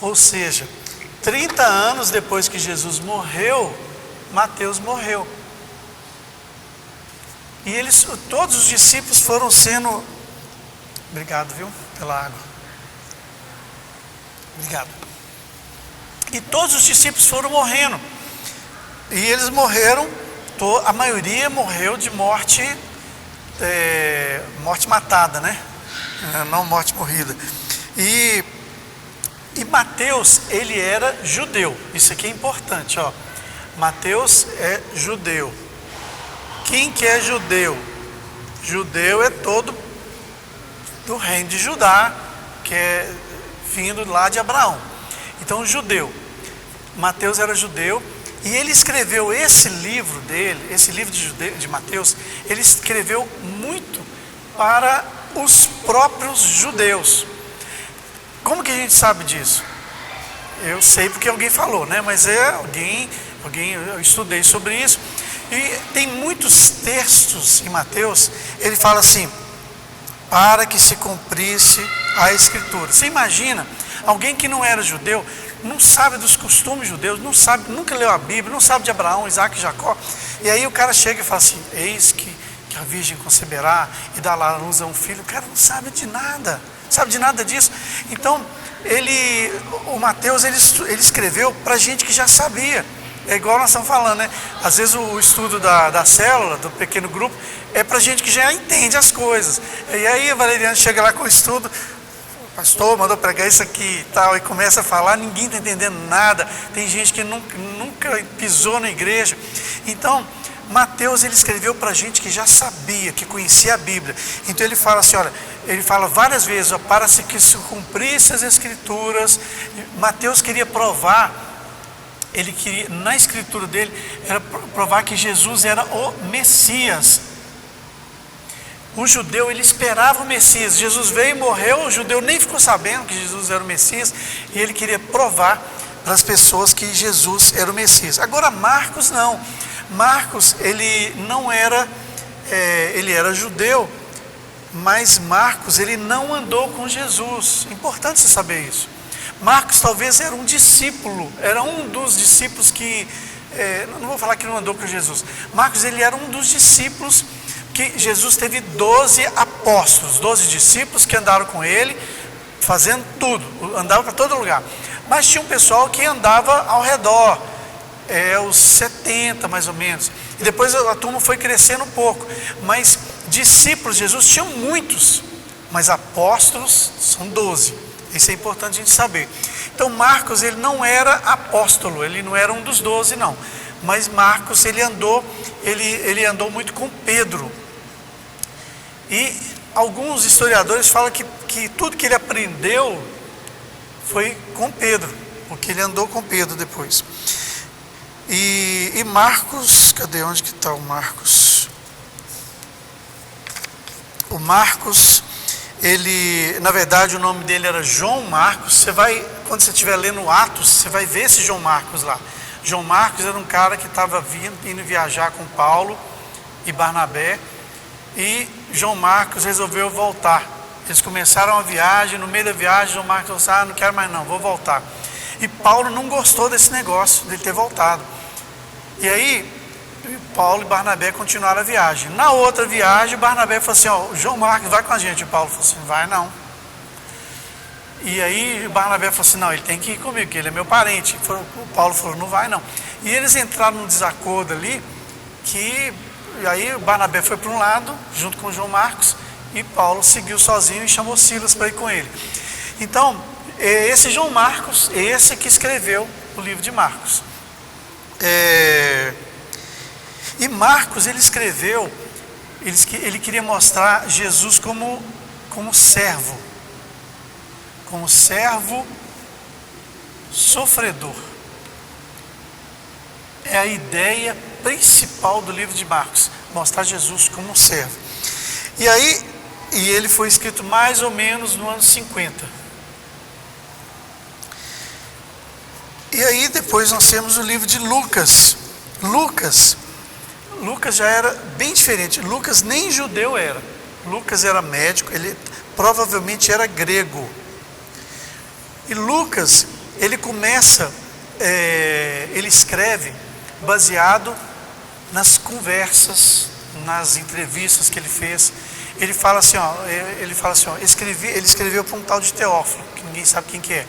ou seja, 30 anos depois que Jesus morreu, Mateus morreu. E todos os discípulos foram sendo... Obrigado, viu, pela água. Obrigado. E todos os discípulos foram morrendo. E eles morreram, a maioria morreu de morte matada, né? Não morte morrida. E Mateus, ele era judeu. Isso aqui é importante, Mateus é judeu. Quem que é judeu? Judeu é todo do reino de Judá, que é vindo lá de Abraão. Então, judeu. Mateus era judeu, e ele escreveu esse livro dele, esse livro de Mateus, ele escreveu muito para os próprios judeus. Como que a gente sabe disso? Eu sei porque alguém falou, né? Mas alguém Eu estudei sobre isso. E tem muitos textos em Mateus, ele fala assim, para que se cumprisse a Escritura. Você imagina, alguém que não era judeu, não sabe dos costumes judeus, não sabe, nunca leu a Bíblia, não sabe de Abraão, Isaac e Jacó. E aí o cara chega e fala assim, eis que a virgem conceberá e dará à luz a um filho. O cara não sabe de nada disso. Então, o Mateus, ele escreveu para gente que já sabia. É igual nós estamos falando, né? Às vezes o estudo da célula, do pequeno grupo, é para gente que já entende as coisas. E aí a Valeriana chega lá com o estudo, o pastor mandou pregar isso aqui e tal, e começa a falar, ninguém está entendendo nada. Tem gente que nunca pisou na igreja. Então, Mateus, ele escreveu para gente que já sabia, que conhecia a Bíblia. Então ele fala assim, olha, ele fala várias vezes, ó, para que se cumprisse as Escrituras. Mateus queria provar, na escritura dele, era provar que Jesus era o Messias. O judeu, ele esperava o Messias. Jesus veio e morreu, o judeu nem ficou sabendo que Jesus era o Messias, e ele queria provar para as pessoas que Jesus era o Messias. Agora Marcos não. Marcos, ele não era, ele era judeu, mas Marcos, ele não andou com Jesus. É importante você saber isso. Marcos talvez era um discípulo, era um dos discípulos que, não vou falar que não andou com Jesus. Marcos, ele era um dos discípulos que Jesus teve 12 apóstolos, 12 discípulos que andaram com ele, fazendo tudo, andava para todo lugar. Mas tinha um pessoal que andava ao redor, os 70 mais ou menos. E depois a turma foi crescendo um pouco. Mas discípulos de Jesus tinham muitos, mas apóstolos são 12. Isso é importante a gente saber. Então Marcos, ele não era apóstolo, ele não era um dos 12 não. Mas Marcos, ele andou muito com Pedro. E alguns historiadores falam que tudo que ele aprendeu foi com Pedro, porque ele andou com Pedro depois. E Marcos, cadê? Onde que está o Marcos? O Marcos, ele, na verdade o nome dele era João Marcos. Quando você estiver lendo Atos, você vai ver esse João Marcos lá. João Marcos era um cara que estava indo viajar com Paulo e Barnabé, e João Marcos resolveu voltar. Eles começaram a viagem, no meio da viagem João Marcos falou, não quero mais não, vou voltar. E Paulo não gostou desse negócio, dele ter voltado. E aí, Paulo e Barnabé continuaram a viagem. Na outra viagem, Barnabé falou assim, ó, João Marcos vai com a gente. E Paulo falou assim, vai não. E aí Barnabé falou assim, não, ele tem que ir comigo, porque ele é meu parente. O Paulo falou, não vai não. E eles entraram num desacordo ali, e aí Barnabé foi para um lado, junto com João Marcos, e Paulo seguiu sozinho e chamou Silas para ir com ele. Então, esse João Marcos, esse que escreveu o livro de Marcos. E Marcos, ele escreveu, ele queria mostrar Jesus como servo sofredor. É a ideia principal do livro de Marcos, mostrar Jesus como servo. E ele foi escrito mais ou menos no ano 50. E aí depois nós temos o livro de Lucas. Lucas já era bem diferente. Lucas nem judeu era. Lucas era médico, ele provavelmente era grego. E Lucas, ele ele escreve baseado nas conversas, nas entrevistas que ele fez. Ele fala assim, ó, ele escreveu para um tal de Teófilo, que ninguém sabe quem que é.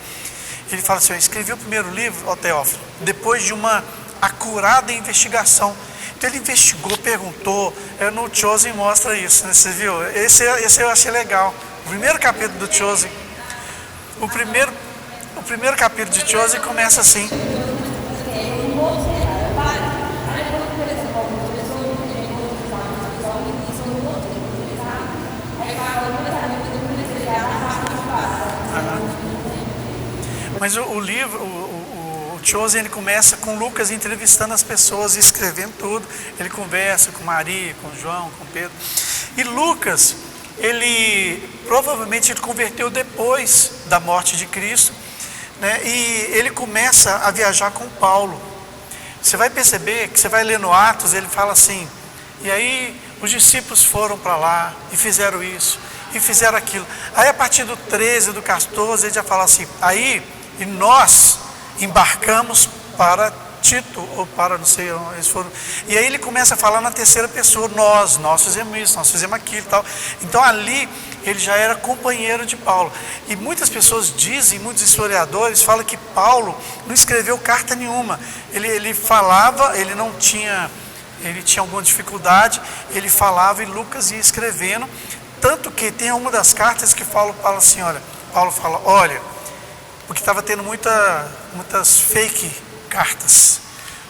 Ele fala assim, eu escrevi o primeiro livro, ó Teófilo, depois de uma acurada investigação. Então ele investigou, perguntou, no Chosen mostra isso, né? Você viu? Esse eu achei legal. O primeiro capítulo do Chosen, o primeiro capítulo de Chosen começa assim. Mas o livro, o Chosen, ele começa com Lucas entrevistando as pessoas e escrevendo tudo. Ele conversa com Maria, com João, com Pedro. E Lucas, ele provavelmente converteu depois da morte de Cristo, né? E ele começa a viajar com Paulo. Você vai perceber que você vai ler no Atos, ele fala assim, e aí os discípulos foram para lá e fizeram isso, e fizeram aquilo. Aí a partir do 13, do 14, ele já fala assim, aí e nós embarcamos para Tito, ou para não sei, eles foram. E aí ele começa a falar na terceira pessoa, nós fizemos isso, nós fizemos aquilo e tal. Então ali ele já era companheiro de Paulo. E muitas pessoas dizem, muitos historiadores falam que Paulo não escreveu carta nenhuma. Ele falava, ele tinha alguma dificuldade, ele falava e Lucas ia escrevendo. Tanto que tem uma das cartas que Paulo fala assim, Paulo fala, porque estava tendo muitas fake cartas,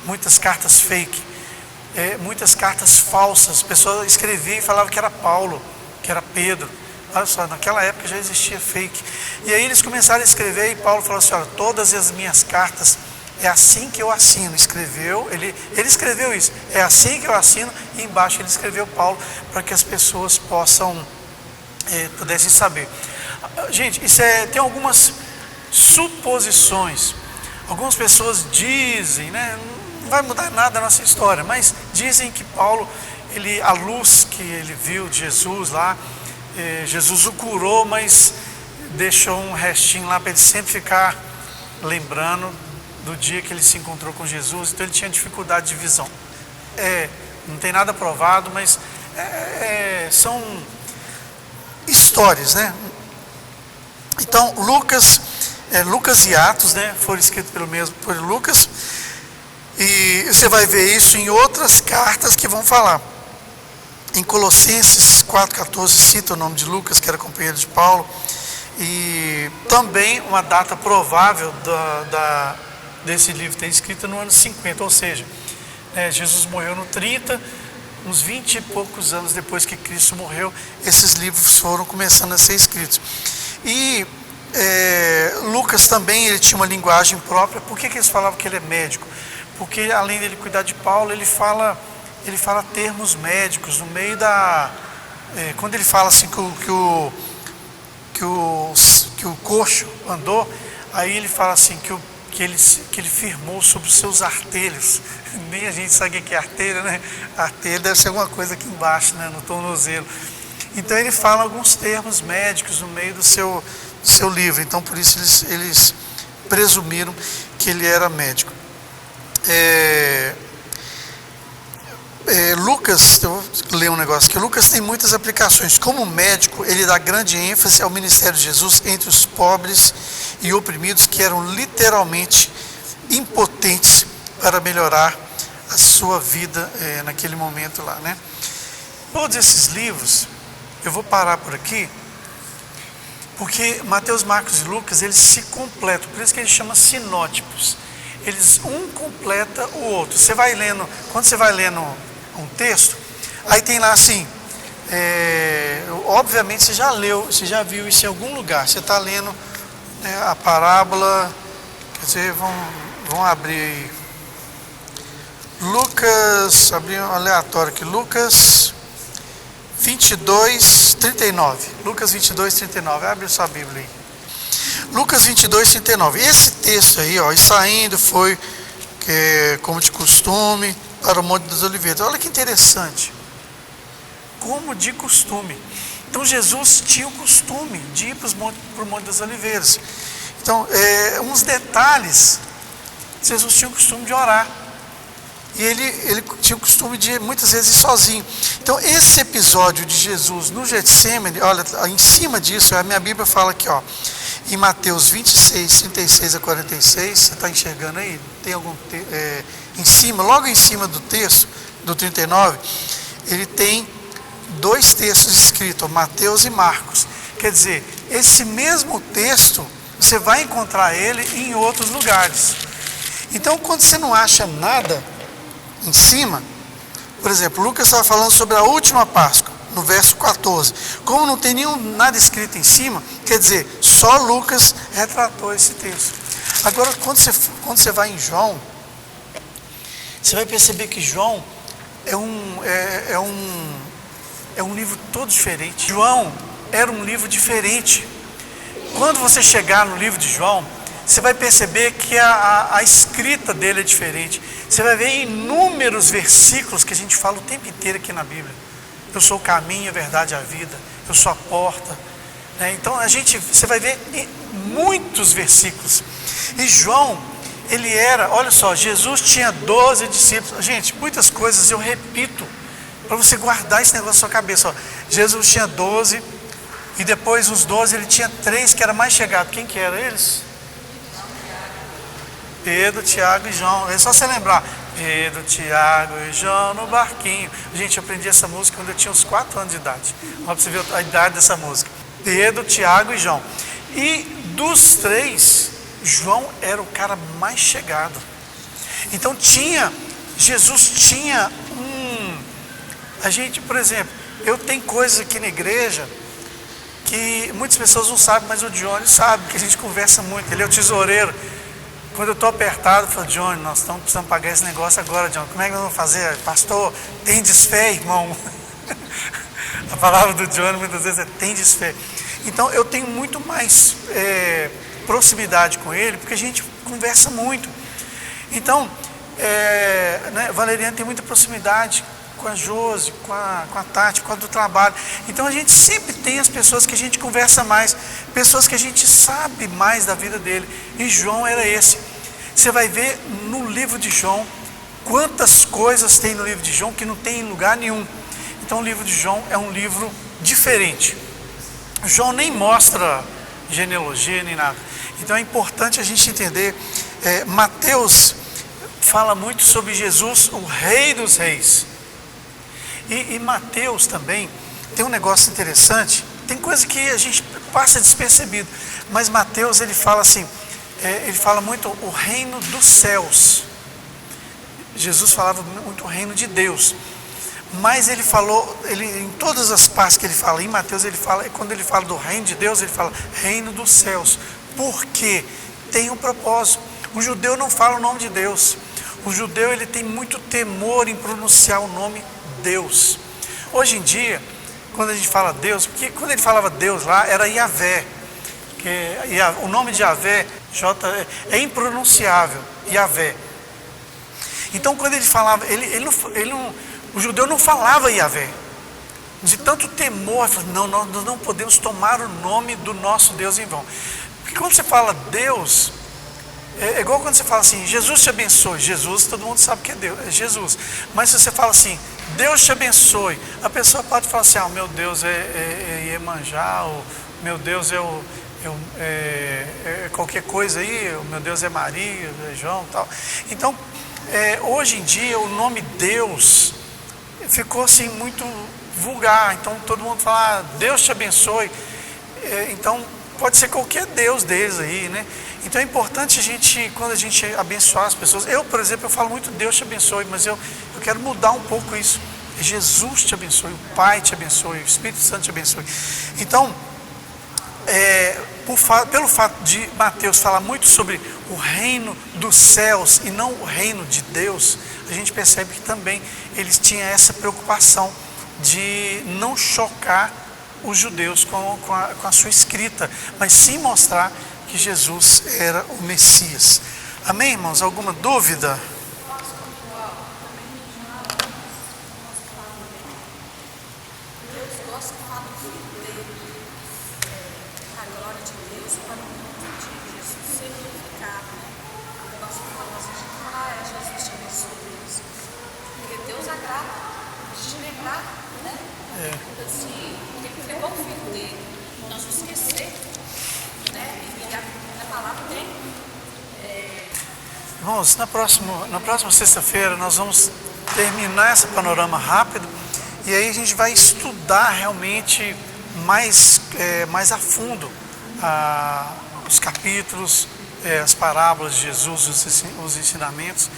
muitas cartas fake, muitas cartas falsas. Pessoas escreviam e falavam que era Paulo, que era Pedro. Olha só, naquela época já existia fake. E aí eles começaram a escrever e Paulo falou assim, todas as minhas cartas é assim que eu assino. Ele escreveu isso, é assim que eu assino, e embaixo ele escreveu Paulo, para que as pessoas pudessem saber. Gente, tem algumas suposições. Algumas pessoas dizem, não vai mudar nada a nossa história, mas dizem que Paulo, a luz que ele viu de Jesus lá, Jesus o curou, mas deixou um restinho lá para ele sempre ficar lembrando do dia que ele se encontrou com Jesus. Então ele tinha dificuldade de visão. Não tem nada provado, mas são histórias, Então Lucas e Atos, foram escritos por Lucas, e você vai ver isso em outras cartas que vão falar. Em Colossenses 4,14 cita o nome de Lucas, que era companheiro de Paulo, e também uma data provável desse livro ter escrito no ano 50, ou seja, Jesus morreu no 30, uns 20 e poucos anos depois que Cristo morreu, esses livros foram começando a ser escritos. E Lucas também, ele tinha uma linguagem própria. Por que eles falavam que ele é médico? Porque além dele cuidar de Paulo, ele fala termos médicos no meio quando ele fala assim que o coxo andou, aí ele fala assim que ele firmou sobre os seus artelhos. Nem a gente sabe o que é artelho, Artelho deve ser alguma coisa aqui embaixo, no tornozelo. Então ele fala alguns termos médicos no meio do seu livro, então por isso eles presumiram que ele era médico. Lucas, eu vou ler um negócio aqui. Lucas tem muitas aplicações. Como médico, ele dá grande ênfase ao ministério de Jesus entre os pobres e oprimidos, que eram literalmente impotentes para melhorar a sua vida naquele momento lá, Todos esses livros, eu vou parar por aqui, porque Mateus, Marcos e Lucas, eles se completam, por isso que eles chamam sinótipos. Um completa o outro. Você vai lendo, quando você vai lendo um texto, aí tem lá assim, obviamente você já viu isso em algum lugar. Você está lendo a parábola, quer dizer, vão abrir aí. Lucas, abrir um aleatório aqui, Lucas 22, 39. Lucas 22, 39. Abre sua Bíblia aí. Lucas 22, 39. Esse texto aí, e saindo foi, como de costume, para o Monte das Oliveiras. Olha que interessante. Como de costume. Então Jesus tinha o costume de ir para o Monte das Oliveiras. Então, uns detalhes, Jesus tinha o costume de orar. E ele tinha o costume de muitas vezes ir sozinho. Então esse episódio de Jesus no Getsêmani, olha, em cima disso, a minha Bíblia fala aqui, em Mateus 26, 36 a 46, você está enxergando aí? Tem algum em cima, logo em cima do texto, do 39, ele tem dois textos escritos, Mateus e Marcos. Quer dizer, esse mesmo texto, você vai encontrar ele em outros lugares. Então quando você não acha nada em cima, por exemplo, Lucas estava falando sobre a última Páscoa, no verso 14. Como não tem nada escrito em cima, quer dizer, só Lucas retratou esse texto. Agora, quando você vai em João, você vai perceber que João é um livro todo diferente. João era um livro diferente. Quando você chegar no livro de João, você vai perceber que a escrita dele é diferente. Você vai ver inúmeros versículos que a gente fala o tempo inteiro aqui na Bíblia. Eu sou o caminho, a verdade e a vida. Eu sou a porta. Então você vai ver muitos versículos. E João, ele era, olha só, Jesus tinha 12 discípulos. Gente, muitas coisas eu repito para você guardar esse negócio na sua cabeça. Ó. Jesus tinha 12 e depois os 12 ele tinha 3 que era mais chegado. Quem que eram eles? Pedro, Tiago e João. É só você lembrar. Pedro, Tiago e João no barquinho. Gente, eu aprendi essa música quando eu tinha uns 4 anos de idade. Olha para você ver a idade dessa música. Pedro, Tiago e João. E dos 3, João era o cara mais chegado. Então Jesus tinha a gente, por exemplo, eu tenho coisas aqui na igreja que muitas pessoas não sabem, mas o Johnny sabe, que a gente conversa muito. Ele é o tesoureiro. Quando eu estou apertado, eu falo, Johnny, nós estamos precisando pagar esse negócio agora, Johnny. Como é que nós vamos fazer? Pastor, tem desfé, irmão. A palavra do Johnny muitas vezes é tem desfé. Então eu tenho muito mais proximidade com ele, porque a gente conversa muito. Então, Valeriano tem muita proximidade com a Josi, com a Tati, com a do trabalho. Então a gente sempre tem as pessoas que a gente conversa mais, pessoas que a gente sabe mais da vida dele. E João era esse. Você vai ver no livro de João quantas coisas tem no livro de João que não tem em lugar nenhum. Então o livro de João é um livro diferente. João nem mostra genealogia nem nada. Então é importante a gente entender. Mateus fala muito sobre Jesus, o Rei dos Reis. E Mateus também tem um negócio interessante. Tem coisa que a gente passa despercebido, mas Mateus ele fala assim, ele fala muito o reino dos céus. Jesus falava muito o reino de Deus, mas ele falou, em todas as partes que ele fala, em Mateus ele fala, quando ele fala do reino de Deus, ele fala reino dos céus, porque tem um propósito. O judeu não fala o nome de Deus. O judeu ele tem muito temor em pronunciar o nome Deus. Hoje em dia, quando a gente fala Deus, porque quando ele falava Deus lá, era Yahvé, o nome de Yahvé, é impronunciável, Yahvé. Então quando ele falava, o judeu não falava Yahvé, de tanto temor, não, nós não podemos tomar o nome do nosso Deus em vão. Porque quando você fala Deus, é igual quando você fala assim, Jesus te abençoe. Jesus, todo mundo sabe que é Deus, é Jesus. Mas se você fala assim, Deus te abençoe, a pessoa pode falar assim, meu Deus é Iemanjá, ou meu Deus é qualquer coisa aí, o meu Deus é Maria, é João e tal. Então, hoje em dia, o nome Deus ficou assim muito vulgar. Então, todo mundo fala, Deus te abençoe. Então, pode ser qualquer Deus deles aí, né? Então é importante quando a gente abençoar as pessoas. Eu, por exemplo, eu falo muito Deus te abençoe, mas eu quero mudar um pouco isso. Jesus te abençoe, o Pai te abençoe, o Espírito Santo te abençoe. Então, pelo fato de Mateus falar muito sobre o reino dos céus e não o reino de Deus, a gente percebe que também eles tinham essa preocupação de não chocar os judeus com a sua escrita, mas sim mostrar que Jesus era o Messias. Amém, irmãos? Alguma dúvida? Irmãos, na próxima sexta-feira nós vamos terminar esse panorama rápido e aí a gente vai estudar realmente mais a fundo os capítulos, as parábolas de Jesus, os ensinamentos.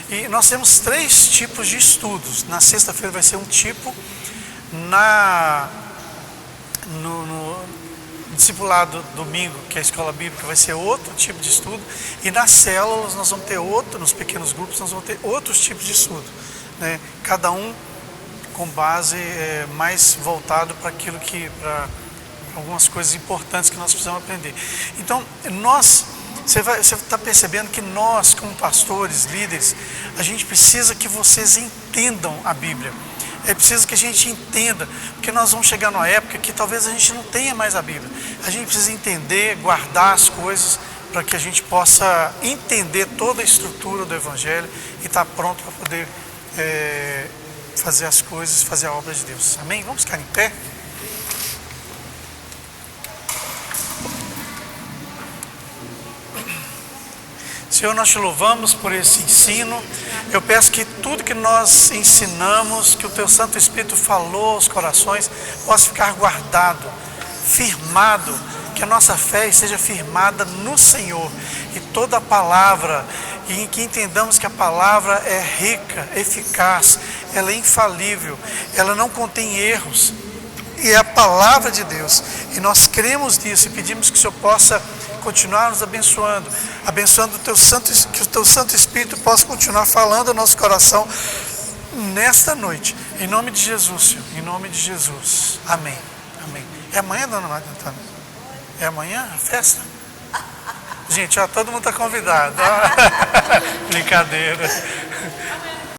E nós temos 3 tipos de estudos. Na sexta-feira vai ser um tipo, no discipulado domingo, que é a escola bíblica, vai ser outro tipo de estudo, e nas células nós vamos ter nos pequenos grupos nós vamos ter outros tipos de estudo, né? Cada um com base mais voltado para para algumas coisas importantes que nós precisamos aprender. Então, Você está percebendo que nós, como pastores, líderes, a gente precisa que vocês entendam a Bíblia. É preciso que a gente entenda, porque nós vamos chegar numa época que talvez a gente não tenha mais a Bíblia. A gente precisa entender, guardar as coisas, para que a gente possa entender toda a estrutura do Evangelho e estar pronto para poder fazer as coisas, fazer a obra de Deus. Amém? Vamos ficar em pé? Senhor, nós te louvamos por esse ensino. Eu peço que tudo que nós ensinamos, que o Teu Santo Espírito falou aos corações, possa ficar guardado, firmado, que a nossa fé esteja firmada no Senhor. E toda a palavra, e em que entendamos que a palavra é rica, eficaz, ela é infalível, ela não contém erros, e é a palavra de Deus. E nós cremos nisso e pedimos que o Senhor possa continuar nos abençoando, abençoando o Teu Santo, que o Teu Santo Espírito possa continuar falando ao nosso coração nesta noite, em nome de Jesus, Senhor, em nome de Jesus, amém, amém. É amanhã, dona Maria Antônia? É amanhã a festa? Gente, ó, todo mundo está convidado. Brincadeira.